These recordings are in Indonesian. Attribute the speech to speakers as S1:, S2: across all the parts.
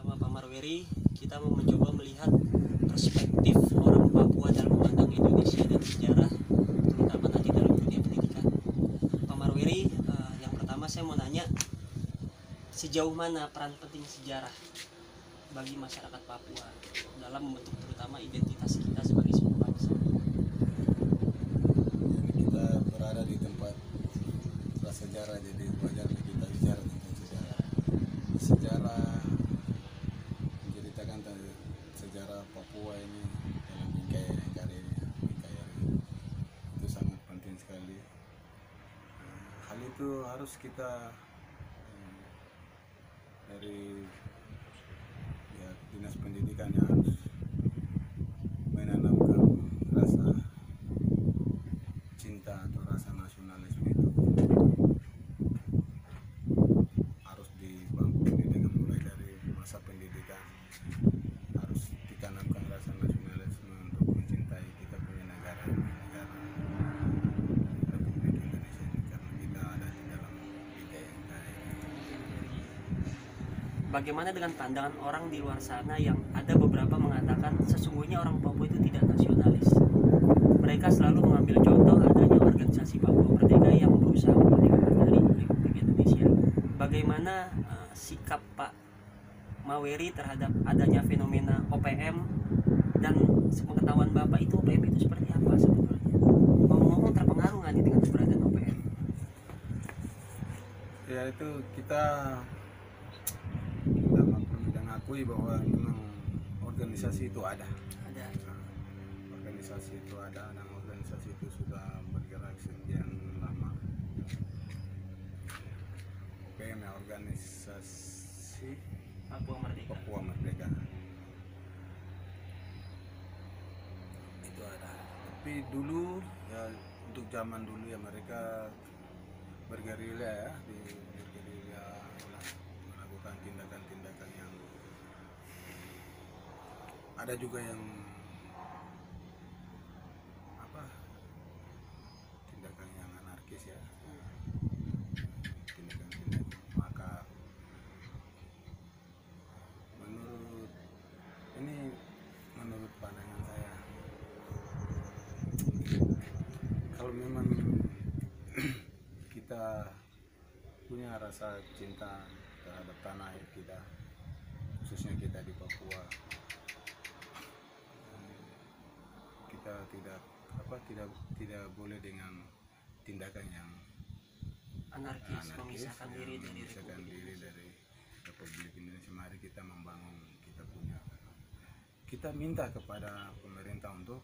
S1: bersama Pak Marweri, kita mau mencoba melihat perspektif orang Papua dalam memandang Indonesia dan sejarah, terutama nanti dalam dunia pendidikan. Pak Marweri, yang pertama saya mau nanya, sejauh mana peran penting sejarah bagi masyarakat Papua dalam membentuk terutama identitas kita sebagai sebuah bangsa?
S2: Kita berada di tempat prasejarah, jadi wajar kita bicara tentang sejarah. Sejarah menceritakan tentang sejarah Papua ini dalam Nkayari ini. Itu sangat penting sekali. Hal itu harus kita dari dinas pendidikan yang harus menanamkan rasa cinta atau rasa nasionalisme itu harus dibangun pendidikan, mulai dari masa pendidikan harus ditanamkan rasa nasionalisme untuk mencintai kita punya negara Republik Indonesia ini, karena kita ada di dalam NKRI.
S1: Bagaimana dengan pandangan orang di luar sana yang ada beberapa mengatakan sesungguhnya orang Papua itu tidak nasionalis? Mereka selalu mengambil contoh adanya organisasi Papua Merdeka yang berusaha memerdekakan dari Republik Indonesia. Bagaimana sikap Pak Maweri terhadap adanya fenomena OPM, dan sepengetahuan Bapak itu OPM itu seperti apa sebetulnya? Ngomong-ngomong, terpengaruh nggak nih dengan keberadaan OPM?
S2: Ya, itu kita maklum dan akui bahwa memang organisasi itu ada. Organisasi itu ada, dan organisasi itu sudah bergerak sekian lama. OPM, organisasi Papua Merdeka itu ada. Tapi dulu ya, untuk zaman dulu ya mereka bergerilya ya, bergerilya melakukan tindakan-tindakan yang ada juga yang tindakan yang anarkis ya, tindakan-tindakan. Maka menurut pandangan saya, kalau memang kita punya rasa cinta terhadap tanah air kita, khususnya kita di Papua, kita tidak boleh dengan tindakan yang
S1: Anarkis, memisahkan diri
S2: dari Republik Indonesia. Mari kita membangun, kita minta kepada pemerintah untuk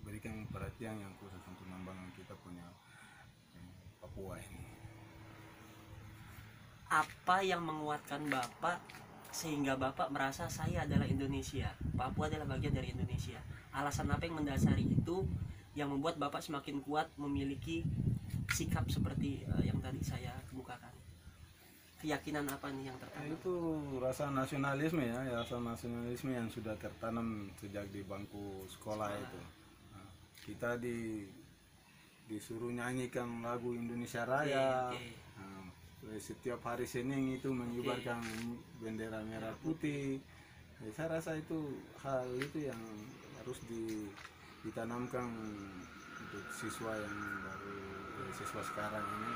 S2: berikan perhatian yang khusus untuk membangun kita punya Papua ini.
S1: Apa yang menguatkan Bapak sehingga Bapak merasa saya adalah Indonesia, Papua adalah bagian dari Indonesia? Alasan apa yang mendasari itu yang membuat Bapak semakin kuat memiliki sikap seperti yang tadi saya kemukakan? Keyakinan apa nih yang tertanam?
S2: Itu rasa nasionalisme ya, rasa nasionalisme yang sudah tertanam sejak di bangku sekolah. Itu kita disuruh nyanyikan lagu Indonesia Raya. Setiap hari Senin itu mengibarkan bendera merah putih. Saya rasa itu hal itu yang harus ditanamkan untuk siswa yang baru, siswa sekarang ini,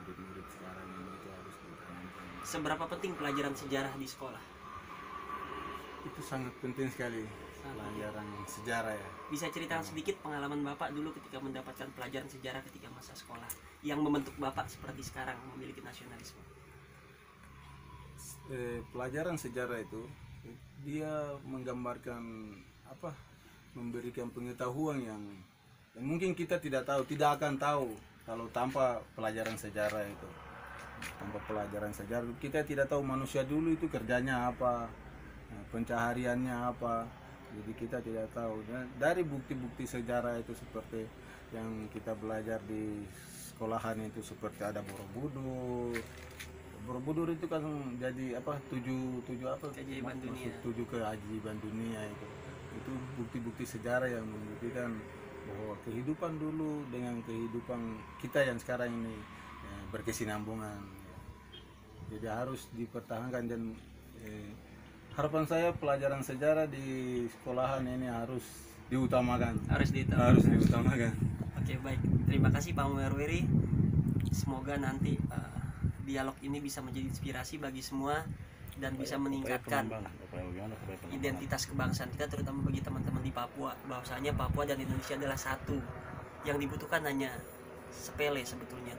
S2: murid-murid sekarang ini, itu harus ditanamkan.
S1: Seberapa penting pelajaran sejarah di sekolah?
S2: Itu sangat penting sekali, pelajaran sejarah ya.
S1: Bisa ceritakan sedikit pengalaman Bapak dulu ketika mendapatkan pelajaran sejarah ketika masa sekolah yang membentuk Bapak seperti sekarang memiliki nasionalisme?
S2: Pelajaran sejarah itu dia menggambarkan memberikan pengetahuan yang mungkin kita tidak akan tahu kalau tanpa pelajaran sejarah itu. Tanpa pelajaran sejarah kita tidak tahu manusia dulu itu kerjanya apa, pencahariannya apa. Jadi kita tidak tahu. Dari bukti-bukti sejarah itu seperti yang kita belajar di sekolahan itu, seperti ada Borobudur. Borobudur itu kan jadi tujuh
S1: keajaiban dunia.
S2: Tujuh keajaiban dunia itu bukti-bukti sejarah yang membuktikan bahwa kehidupan dulu dengan kehidupan kita yang sekarang ini berkesinambungan. Jadi harus dipertahankan dan harapan saya pelajaran sejarah di sekolahan ini harus diutamakan.
S1: Harus
S2: Harus diutamakan.
S1: Oke, baik. Terima kasih Pak Muherwiri. Semoga nanti dialog ini bisa menjadi inspirasi bagi semua dan bisa meningkatkan identitas kebangsaan kita, terutama bagi teman-teman di Papua. Bahwasanya Papua dan Indonesia adalah satu. Yang dibutuhkan hanya sepele sebetulnya,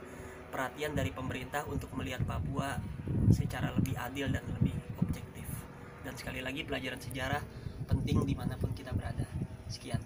S1: perhatian dari pemerintah untuk melihat Papua secara lebih adil dan lebih objektif. Dan sekali lagi, pelajaran sejarah penting dimanapun kita berada. Sekian.